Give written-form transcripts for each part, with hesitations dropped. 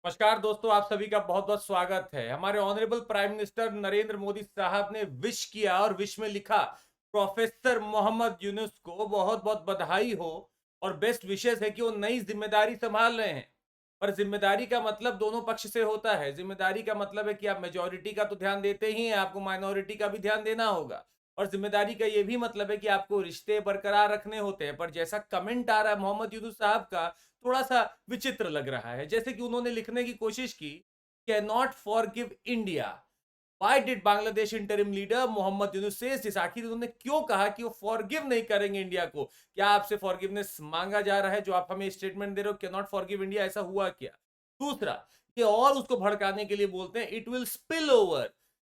नमस्कार दोस्तों, आप सभी का बहुत बहुत स्वागत है। हमारे honourable prime minister Narendra Modi साहब ने विश किया और विश में लिखा प्रोफेसर मोहम्मद यूनुस को बहुत बहुत बधाई हो और बेस्ट विशेस है कि वो नई जिम्मेदारी संभाल रहे हैं। पर जिम्मेदारी का मतलब दोनों पक्ष से होता है। जिम्मेदारी का मतलब है कि आप मेजोरिटी का तो ध्यान देते ही हैं, आपको माइनॉरिटी का भी ध्यान देना होगा। और जिम्मेदारी का ये भी मतलब है कि आपको रिश्ते बरकरार रखने होते हैं। पर जैसा कमेंट आ रहा है मोहम्मद यूनुस साहब का, थोड़ा-सा विचित्र लग रहा है। जैसे कि उन्होंने लिखने की कोशिश की, can not forgive India. Why did Bangladesh interim leader Mohammad Yunus says this? आखिर उन्होंने क्यों कहा कि वो फॉरगिव नहीं करेंगे इंडिया को? क्या आपसे फॉरगिवनेस मांगा जा रहा है जो आप हमें स्टेटमेंट दे रहे हो, कैन नॉट फॉरगिव इंडिया, ऐसा हुआ क्या? दूसरा, ये और उसको भड़काने के लिए बोलते हैं इट विल स्पिल ओवर।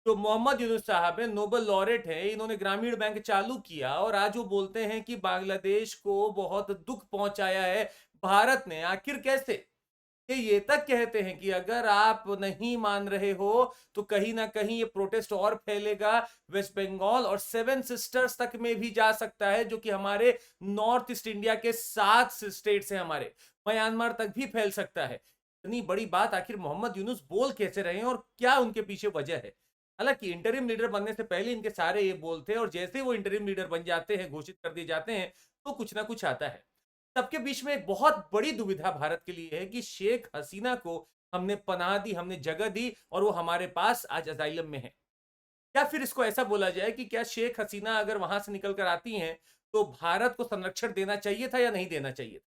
जो मोहम्मद यूनुस साहब है, नोबेल लॉरेट है, इन्होंने ग्रामीण बैंक चालू किया और आज वो बोलते हैं कि बांग्लादेश को बहुत दुख पहुंचाया है भारत ने। आखिर कैसे? ये तक कहते हैं कि अगर आप नहीं मान रहे हो तो कहीं ना कहीं ये प्रोटेस्ट और फैलेगा, वेस्ट बंगाल और सेवन सिस्टर्स तक में भी जा सकता है, जो कि हमारे नॉर्थ ईस्ट इंडिया के 7 स्टेट्स हैं हमारे, म्यांमार तक भी फैल सकता है। इतनी बड़ी बात आखिर मोहम्मद यूनुस बोल कैसे रहे हैं और क्या उनके पीछे वजह है? हालांकि इंटरिम लीडर बनने से पहले इनके सारे ये बोलते हैं और जैसे वो इंटरिम लीडर बन जाते हैं, घोषित कर दिए जाते हैं, तो कुछ ना कुछ आता है। सबके बीच में एक बहुत बड़ी दुविधा भारत के लिए है कि शेख हसीना को हमने पनाह दी, हमने जगह दी और वो हमारे पास आज अजाइलम में है। या फिर इसको ऐसा बोला जाए कि क्या शेख हसीना अगर वहां से निकल कर आती हैं तो भारत को संरक्षण देना चाहिए था या नहीं देना चाहिए था?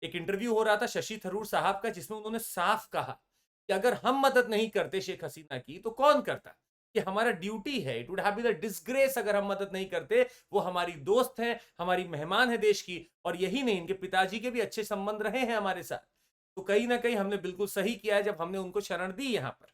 एक इंटरव्यू हो रहा था शशि थरूर साहब का, जिसमें उन्होंने साफ कहा कि अगर हम मदद नहीं करते शेख हसीना की तो कौन करता? ये हमारा ड्यूटी है, it would have been a disgrace अगर हम मदद नहीं करते। वो हमारी दोस्त हैं, हमारी मेहमान है देश की, और यही नहीं, इनके पिताजी के भी अच्छे संबंध रहे हैं हमारे साथ। तो कहीं ना कहीं हमने बिल्कुल सही किया है जब हमने उनको शरण दी यहां पर।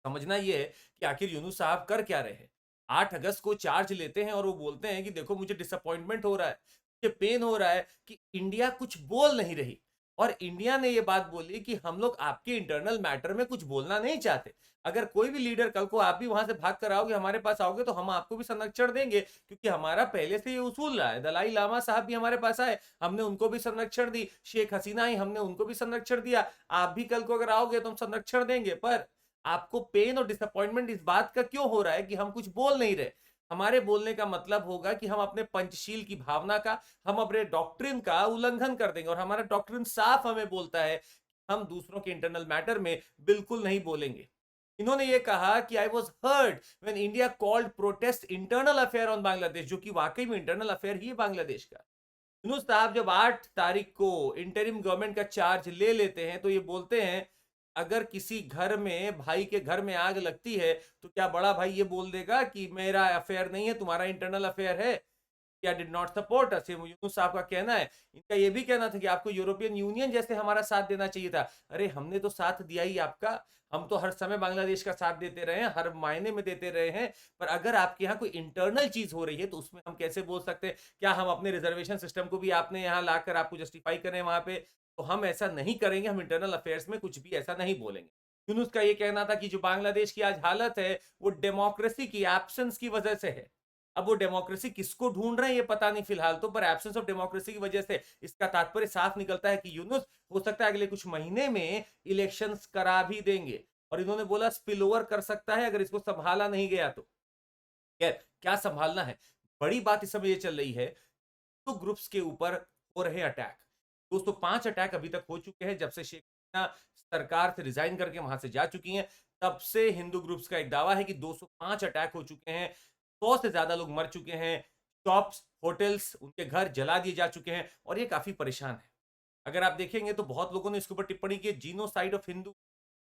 समझना ये है कि आखिर यूनुस साहब कर क्या रहे हैं। 8 अगस्त को चार्ज लेते हैं और वो बोलते हैं कि देखो मुझे डिसअपॉइंटमेंट हो रहा है, मुझे पेन हो रहा है कि इंडिया कुछ बोल नहीं रही। और इंडिया ने ये बात बोली कि हम लोग आपके इंटरनल मैटर में कुछ बोलना नहीं चाहते। अगर कोई भी लीडर कल को आप भी वहां से भाग कर आओगे, हमारे पास आओगे, तो हम आपको भी संरक्षण देंगे, क्योंकि हमारा पहले से ये उसूल रहा है। दलाई लामा साहब भी हमारे पास आए, हमने उनको भी संरक्षण दी। शेख हसीना आई, हमने उनको भी संरक्षण दिया। आप भी कल को अगर आओगे तो हम संरक्षण देंगे। पर आपको पेन और डिसअपॉइंटमेंट इस बात का क्यों हो रहा है कि हम कुछ बोल नहीं रहे? हमारे बोलने का मतलब होगा कि हम अपने पंचशील की भावना का, हम अपने डॉक्ट्रिन का उल्लंघन कर देंगे। और हमारा डॉक्ट्रिन साफ हमें बोलता है कि हम दूसरों के इंटरनल मैटर में बिल्कुल नहीं बोलेंगे। इन्होंने ये कहा कि I was hurt when India called protest internal affair on Bangladesh, जो कि वाकई में इंटरनल अफेयर ही है बांग्लादेश का। यूनुस साहब जब 8 तारीख को इंटरिम गवर्नमेंट का चार्ज ले लेते हैं तो ये बोलते हैं, अगर किसी घर में, भाई के घर में आग लगती है तो क्या बड़ा भाई ये बोल देगा कि मेरा अफेयर नहीं है, तुम्हारा इंटरनल अफेयर है? क्या did not support us, Yunus साहब का कहना है। इनका ये भी कहना था कि आपको यूरोपियन यूनियन जैसे हमारा साथ देना चाहिए था। अरे हमने तो साथ दिया ही आपका, हम तो हर समय बांग्लादेश का साथ देते रहे हैं, हर मायने में देते रहे हैं। पर अगर आपके यहाँ कोई इंटरनल चीज हो रही है तो उसमें हम कैसे बोल सकते हैं? क्या हम अपने रिजर्वेशन सिस्टम को भी आपने यहाँ लाकर आपको जस्टिफाई करें वहां पे? तो हम ऐसा नहीं करेंगे, हम इंटरनल अफेयर्स में कुछ भी ऐसा नहीं बोलेंगे। यूनुस का ये कहना था कि जो बांग्लादेश की आज हालत है वो डेमोक्रेसी की एब्सेंस की वजह से है। अब वो डेमोक्रेसी किसको ढूंढ रहे हैं ये पता नहीं फिलहाल तो, पर एब्सेंस ऑफ डेमोक्रेसी की वजह से इसका तात्पर्य साफ निकलता है कि यूनुस हो सकता है अगले कुछ महीने में इलेक्शंस करा भी देंगे। और इन्होंने बोला स्पिल ओवर कर सकता है अगर इसको संभाला नहीं गया तो। खैर, क्या संभालना है, बड़ी बात इस समय ये चल रही है तो ग्रुप्स के ऊपर हो रहे अटैक। 205 अटैक अभी तक हो चुके हैं जब से शेख हसीना सरकार से रिजाइन करके वहां से जा चुकी हैं। तब से हिंदू ग्रुप्स का एक दावा है कि 205 अटैक हो चुके हैं, 100 से ज्यादा लोग मर चुके हैं, शॉप्स, होटल्स, उनके घर जला दिए जा चुके हैं और ये काफी परेशान है। अगर आप देखेंगे तो बहुत लोगों ने इसके ऊपर टिप्पणी की, genocide of Hindu,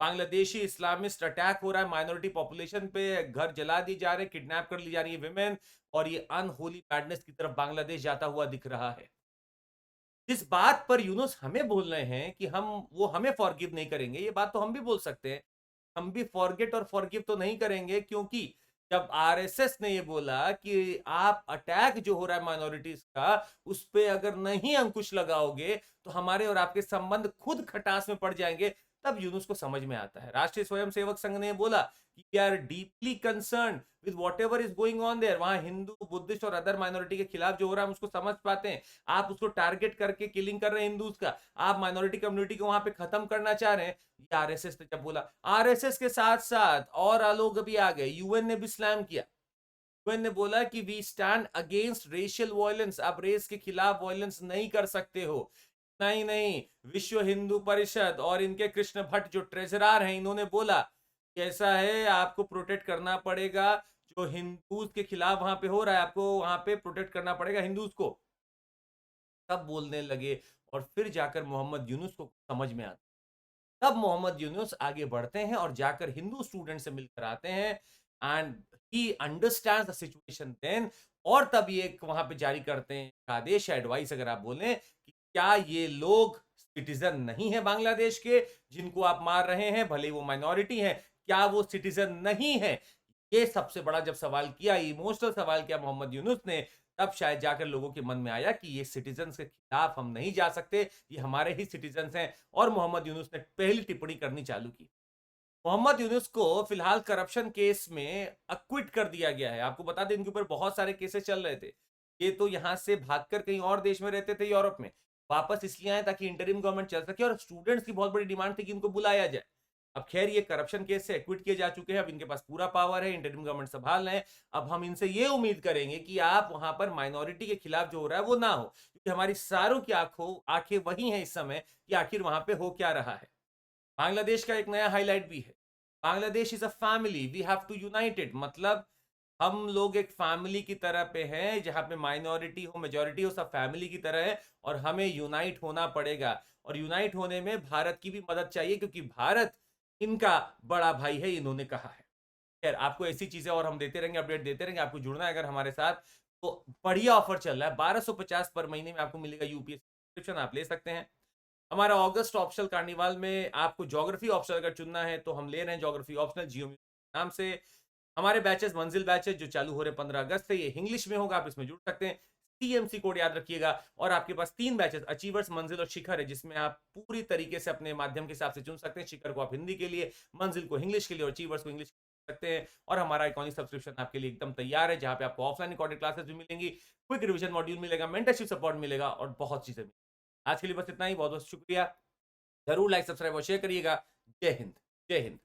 Bangladeshi Islamist attack हो रहा है, माइनॉरिटी पॉपुलेशन पे, घर जला दी जा रहे, किडनैप कर ली जा रही है विमेन, और ये अनहोली मैडनेस की तरफ बांग्लादेश जाता हुआ दिख रहा है। जिस बात पर यूनुस हमें बोल रहे हैं कि हम, वो हमें फॉरगिव नहीं करेंगे, ये बात तो हम भी बोल सकते हैं। हम भी फॉरगेट और फॉरगिव तो नहीं करेंगे, क्योंकि जब आरएसएस ने ये बोला कि आप अटैक जो हो रहा है माइनॉरिटीज का, उस पे अगर नहीं अंकुश लगाओगे तो हमारे और आपके संबंध खुद खटास में पड़ जाएंगे, तब यूनुस को समझ में आता है। राष्ट्रीय स्वयंसेवक संघ ने बोला कि we are deeply concern with whatever is going on there. वहां हिंदू, बुद्धिस्ट और अदर माइनॉरिटी के खिलाफ जो हो रहा है हम उसको समझ पाते हैं। आप उसको टारगेट करके किलिंग कर रहे हैं हिंदूज का, आप माइनॉरिटी कम्युनिटी को वहां पे खत्म करना चाह रहे हैं। ये आरएसएस ने जब बोला, आरएसएस के साथ साथ और लोग भी आ गए, यूएन ने भी स्लैम किया। यूएन ने बोला कि we stand against racial violence, आप रेस के खिलाफ वायलेंस नहीं कर सकते हो। नहीं नहीं, विश्व हिंदू परिषद और इनके कृष्ण भट्ट जो ट्रेजरार हैं, इन्होंने बोला कि ऐसा है, आपको प्रोटेक्ट करना पड़ेगा जो हिंदूज के खिलाफ वहां पे हो रहा है, आपको वहां पे प्रोटेक्ट करना पड़ेगा हिंदूज को। तब बोलने लगे और फिर जाकर मोहम्मद यूनुस को समझ में आता। तब मोहम्मद यूनुस आगे बढ़ते हैं और जाकर हिंदू स्टूडेंट से मिलकर आते हैं and he understands the situation then. और तब ये वहां पे जारी करते हैं आदेश या एडवाइस अगर आप बोलें कि क्या ये लोग सिटीजन नहीं है बांग्लादेश के, जिनको आप मार रहे हैं, भले वो माइनॉरिटी है, क्या वो सिटीजन नहीं है? ये सबसे बड़ा जब सवाल किया, इमोशनल सवाल किया मोहम्मद यूनुस ने, तब शायद जाकर लोगों के मन में आया कि ये सिटीजन्स के खिलाफ हम नहीं जा सकते, ये हमारे ही सिटीजन्स हैं। और मोहम्मद यूनुस ने पहली टिप्पणी करनी चालू की। मोहम्मद यूनुस को फिलहाल करप्शन केस में अक्विट कर दिया गया है। आपको बता दें, इनके ऊपर बहुत सारे केसेस चल रहे थे। ये तो यहां से भागकर कहीं और देश में रहते थे, यूरोप में। वापस इसलिए आए ताकि इंटरिम गवर्नमेंट चल सके, और स्टूडेंट्स की बहुत बड़ी डिमांड थी कि इनको बुलाया जाए। अब खैर ये करप्शन केस से एक्विट किए जा चुके हैं, अब इनके पास पूरा पावर है, इंटरिम गवर्नमेंट संभाल रहे हैं। अब हम इनसे ये उम्मीद करेंगे कि आप वहां पर माइनॉरिटी के खिलाफ जो हो रहा है वो ना हो, क्योंकि हमारी सारों की आंखें वही हैं इस समय कि आखिर वहां पे हो क्या रहा है। बांग्लादेश का एक नया हाईलाइट भी है। Bangladesh is a family, we have to united. मतलब हम लोग एक फैमिली की तरह पे हैं, जहां पे माइनॉरिटी हो मेजॉरिटी हो, सब फैमिली की तरह है, और हमें यूनाइट होना पड़ेगा। और यूनाइट होने में भारत की भी मदद चाहिए, क्योंकि भारत इनका बड़ा भाई है, इन्होंने कहा है। खैर, आपको ऐसी चीजें और हम देते रहेंगे, अपडेट देते रहेंगे। आपको जुड़ना है अगर हमारे साथ, तो बढ़िया ऑफर चल रहा है, 1250 पर महीने में आपको मिलेगा यूपीएससी सब्सक्रिप्शन, आप ले सकते हैं। हमारा अगस्त ऑप्शनल कार्निवाल में आपको ज्योग्राफी ऑप्शनल अगर चुनना है तो हम ले रहे हैं ज्योग्राफी ऑप्शनल जियो नाम से। हमारे बैचेस मंजिल बैचेस जो चालू हो रहे 15 अगस्त से, ये इंग्लिश में होगा, आप इसमें जुड़ सकते हैं। सीएमसी कोड याद रखिएगा। और आपके पास 3 बैचेस अचीवर्स, मंजिल और शिखर है, जिसमें आप पूरी तरीके से अपने माध्यम के हिसाब से चुन सकते हैं। शिखर को आप हिंदी के लिए, मंजिल को इंग्लिश के लिए, और अचीवर्स को इंग्लिश सकते हैं। और हमारा इकॉनिक सब्सक्रिप्शन आपके लिए एकदम तैयार है, जहां पे आपको ऑफलाइन रिकॉर्डेड क्लासेस भी मिलेंगी, क्विक रिवीजन मॉड्यूल मिलेगा, मेंटरशिप सपोर्ट मिलेगा, और बहुत चीजें मिलेंगी। आज के लिए बस इतना ही। बहुत बहुत शुक्रिया। जरूर लाइक, सब्सक्राइब और शेयर करिएगा। जय हिंद, जय हिंद।